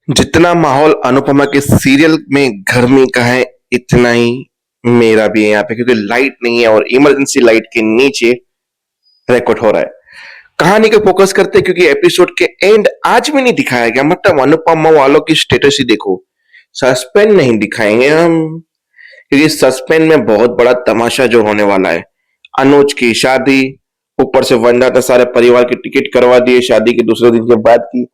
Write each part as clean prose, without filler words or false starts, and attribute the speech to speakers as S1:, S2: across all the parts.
S1: जितना माहौल अनुपमा के सीरियल में गर्मी का है, इतना ही मेरा भी है यहाँ पे, क्योंकि लाइट नहीं है और इमरजेंसी लाइट के नीचे रिकॉर्ड हो रहा है। कहानी को फोकस करते हैं, क्योंकि एपिसोड के एंड आज भी नहीं दिखाया गया। मतलब अनुपमा वालों की स्टेटस ही देखो, सस्पेंस नहीं दिखाएंगे हम, क्योंकि सस्पेंस में बहुत बड़ा तमाशा जो होने वाला है। अनुज की शादी, ऊपर से वंदा ने सारे परिवार की टिकट करवा दिए शादी के दूसरे दिन के बाद की।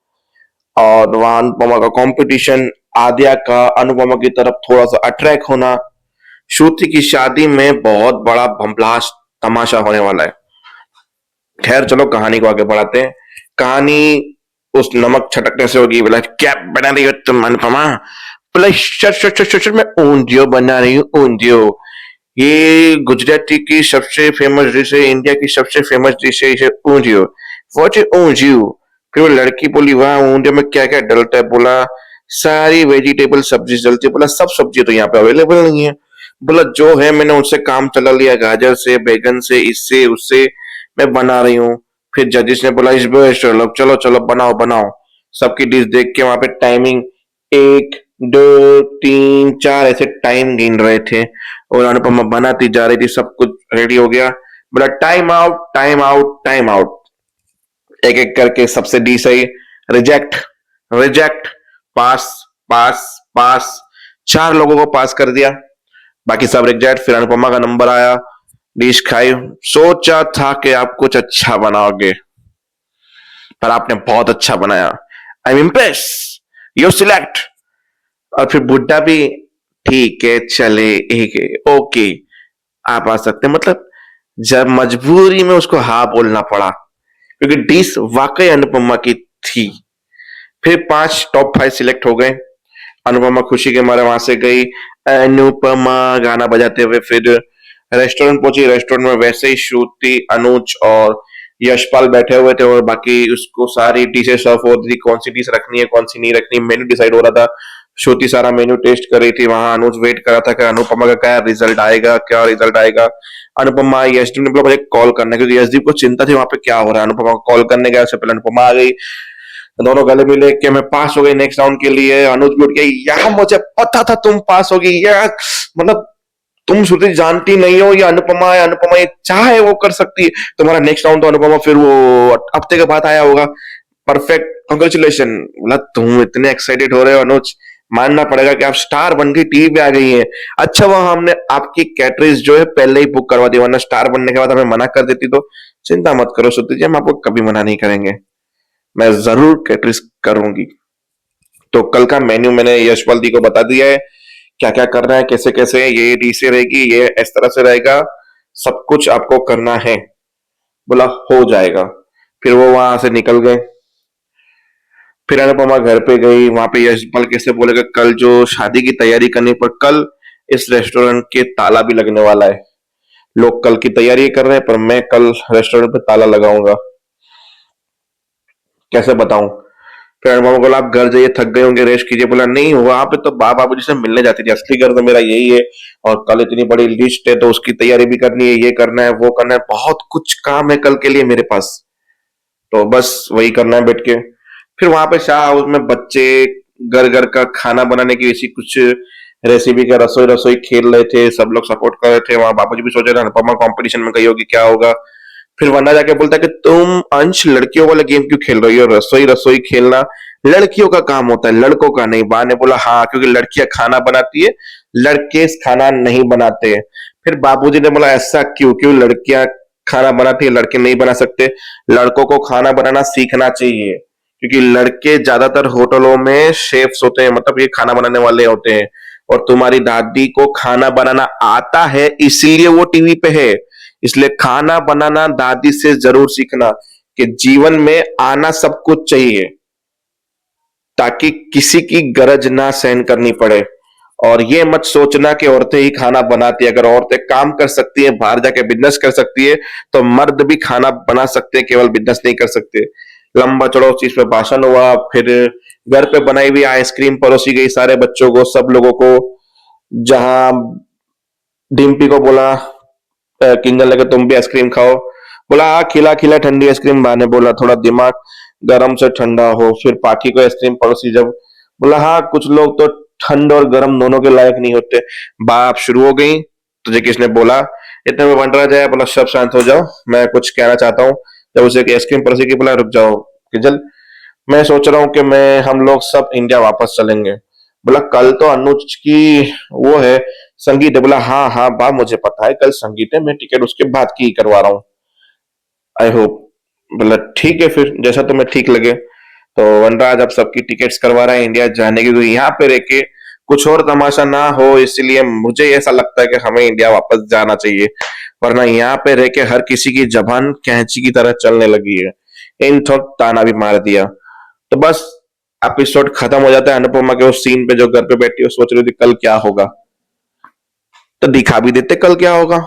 S1: और वहां अनुपमा का कंपटीशन, आद्या का अनुपमा की तरफ थोड़ा सा अट्रैक्ट होना, श्रुति की शादी में बहुत बड़ा भंबलास्ट तमाशा होने वाला है। खैर चलो कहानी को आगे बढ़ाते हैं। कहानी उस नमक छटकने से होगी। बोला क्या बना रही हो तुम अनुपमा? बोला मैं ऊंधियो बना रही हूँ, ऊंधियो। ये गुजराती की सबसे फेमस डिश है, इंडिया की सबसे फेमस डिश है, इसे ऊंधियो। व्हाट इज ऊंधियो? फिर वो लड़की बोली वाह ऊंधियो में क्या क्या डलता है? बोला सारी वेजिटेबल सब्जी डलती है। बोला सब सब्जी तो यहाँ पे अवेलेबल नहीं है। बोला जो है मैंने उससे काम चला लिया, गाजर से, बैगन से, इससे उससे मैं बना रही हूँ। फिर जजेस ने बोला इस बेस्ट, चलो चलो चलो बनाओ बनाओ। सबकी डिश देख के वहां पे टाइमिंग 1 2 3 4 ऐसे टाइम गिन रहे थे और अनुपमा बनाती जा रही थी। सब कुछ रेडी हो गया। बोला time out time out time out. एक एक करके सबसे डी सही, रिजेक्ट रिजेक्ट, पास पास पास। 4 लोगों को पास कर दिया, बाकी सब रिजेक्ट। फिर अनुपमा का नंबर आया, डिश खाई। सोचा था कि आप कुछ अच्छा बनाओगे, पर आपने बहुत अच्छा बनाया। I am impress, you select. और फिर बुड्ढा भी ठीक है चले, एक है ओके, आप आ सकते हैं। मतलब जब मजबूरी में उसको हाँ बोलना पड़ा, क्योंकि डिश वाकई अनुपमा की थी। फिर 5 टॉप 5 सिलेक्ट हो गए। अनुपमा खुशी के मारे वहां से गई, अनुपमा गाना बजाते हुए। फिर रेस्टोरेंट पहुंची। रेस्टोरेंट में वैसे ही श्रुति, अनुज और यशपाल बैठे हुए थे और बाकी उसको सारी डिशें सर्व हो रही थी। कौन सी डिश रखनी है कौन सी नहीं रखनी, मेन्यू डिसाइड हो रहा था। श्रुति सारा मेन्यू टेस्ट कर रही थी वहां। अनुज वेट कर रहा था कि अनुपमा का क्या रिजल्ट आएगा, क्या रिजल्ट आएगा। अनुपमा यशदीप ने बोला मुझे कॉल करना है, क्योंकि यशदीप को चिंता थी वहां पे क्या हो रहा है। अनुपमा को कॉल करने गया, उससे पहले अनुपमा आ गई। दोनों गले मिले कि मैं पास हो गई नेक्स्ट राउंड के लिए। अनुज भी उठ गई, यार मुझे पता था तुम पास होगी यार, मतलब तुम श्रुति जानती नहीं हो, ये अनुपमा है, अनुपमा ये चाहे वो कर सकती है। तुम्हारा नेक्स्ट राउंड तो अनुपमा फिर वो हफ्ते के बाद आया होगा। Perfect, congratulation. बोला तुम इतने एक्साइटेड हो रहे हो अनुज, मानना पड़ेगा कि आप स्टार बन गई, टीवी पे आ गई है। अच्छा वो हमने आपकी कैटरेज जो है पहले ही बुक करवा दी, वरना स्टार बनने के बाद हमें मना कर देती तो। चिंता मत करो श्रुति जी, हम आपको कभी मना नहीं करेंगे, मैं जरूर कैटरेज करूंगी। तो कल का मेन्यू मैंने यशपाल दी को बता दिया है, क्या क्या करना है, कैसे कैसे, ये डी से रहेगी, ये इस तरह से रहेगा, सब कुछ आपको करना है। बोला हो जाएगा। फिर वो वहां से निकल गए। फिर अनुपमा घर पे गई। वहां पे यशपाल कैसे बोलेगा कल जो शादी की तैयारी करनी, पर कल इस रेस्टोरेंट के ताला भी लगने वाला है। लोग कल की तैयारी कर रहे हैं, पर मैं कल रेस्टोरेंट पे ताला लगाऊंगा, कैसे बताऊं। फिर अनुपमा बोला आप घर जाइए, थक गए होंगे, रेस्ट कीजिए। बोला नहीं, वहां पे तो बाबूजी से मिलने जाती थी, असली घर तो मेरा यही है। और कल इतनी बड़ी लिस्ट है तो उसकी तैयारी भी करनी है, ये करना है वो करना है, बहुत कुछ काम है कल के लिए मेरे पास, तो बस वही करना है बैठ के। फिर वहां पे शाह हाउस में बच्चे घर घर का खाना बनाने की ऐसी कुछ रेसिपी का रसोई रसोई खेल रहे थे, सब लोग सपोर्ट कर रहे थे। वहां बापूजी भी सोच रहे थे अनुपमा कंपटीशन में गई होगी, क्या होगा। फिर वरना जाके बोलता है कि तुम अंश लड़कियों वाला गेम क्यों खेल रही हो, रसोई रसोई खेलना लड़कियों का काम होता है, लड़कों का नहीं। बा ने बोला हाँ, क्योंकि लड़कियां खाना बनाती है, लड़के खाना नहीं बनाते हैं। फिर बाबूजी ने बोला ऐसा क्यों, क्यों लड़कियां खाना बनाती है लड़के नहीं बना सकते? लड़कों को खाना बनाना सीखना चाहिए, क्योंकि लड़के ज्यादातर होटलों में शेफ्स होते हैं, मतलब ये खाना बनाने वाले होते हैं। और तुम्हारी दादी को खाना बनाना आता है इसलिए वो टीवी पे है। इसलिए खाना बनाना दादी से जरूर सीखना, कि जीवन में आना सब कुछ चाहिए, ताकि किसी की गरज ना सहन करनी पड़े। और ये मत सोचना कि औरतें ही खाना बनाती है। अगर औरतें काम कर सकती है, बाहर जाके बिजनेस कर सकती है, तो मर्द भी खाना बना सकते हैं, केवल बिजनेस नहीं कर सकते। लंबा चौड़ा उस चीज पे भाषण हुआ। फिर घर पे बनाई हुई आइसक्रीम परोसी गई सारे बच्चों को, सब लोगों को। जहां डिम्पी को बोला किंजल लगे तुम भी आइसक्रीम खाओ। बोला खिला खिला ठंडी आइसक्रीम। बा ने बोला थोड़ा दिमाग गर्म से ठंडा हो। फिर पाकी को आइसक्रीम पड़ोसी, जब बोला हाँ, कुछ लोग तो ठंड और गर्म दोनों के लायक नहीं होते। बात शुरू हो गई, तुझे किसने बोला? इतने में वनराज आया, बोला सब शांत हो जाओ, मैं कुछ कहना चाहता हूँ। जब उसे एक आइसक्रीम परोसी की, बोला रुक जाओ किजल, मैं सोच रहा हूँ कि मैं हम लोग सब इंडिया वापस चलेंगे। बोला कल तो अनुज की वो है, संगीत है। बोला हाँ हाँ बात मुझे पता है, कल संगीत है, मैं टिकट उसके बाद की करवा रहा हूँ। I hope. बोला ठीक है फिर, जैसा तुम्हें ठीक लगे। तो वनराज अब सबकी टिकट्स करवा रहा है इंडिया जाने की, क्योंकि यहाँ पे रह के कुछ और तमाशा ना हो, इसलिए मुझे ऐसा लगता है कि हमें इंडिया वापस जाना चाहिए। वरना यहाँ पे रह के हर किसी की जबान कैंची की तरह चलने लगी है। इन थोक ताना भी मार दिया। तो बस एपिसोड खत्म हो जाता है अनुपमा के उस सीन पे, जो घर पे बैठी है सोच रही थी कल क्या होगा। तो दिखा भी देते कल क्या होगा।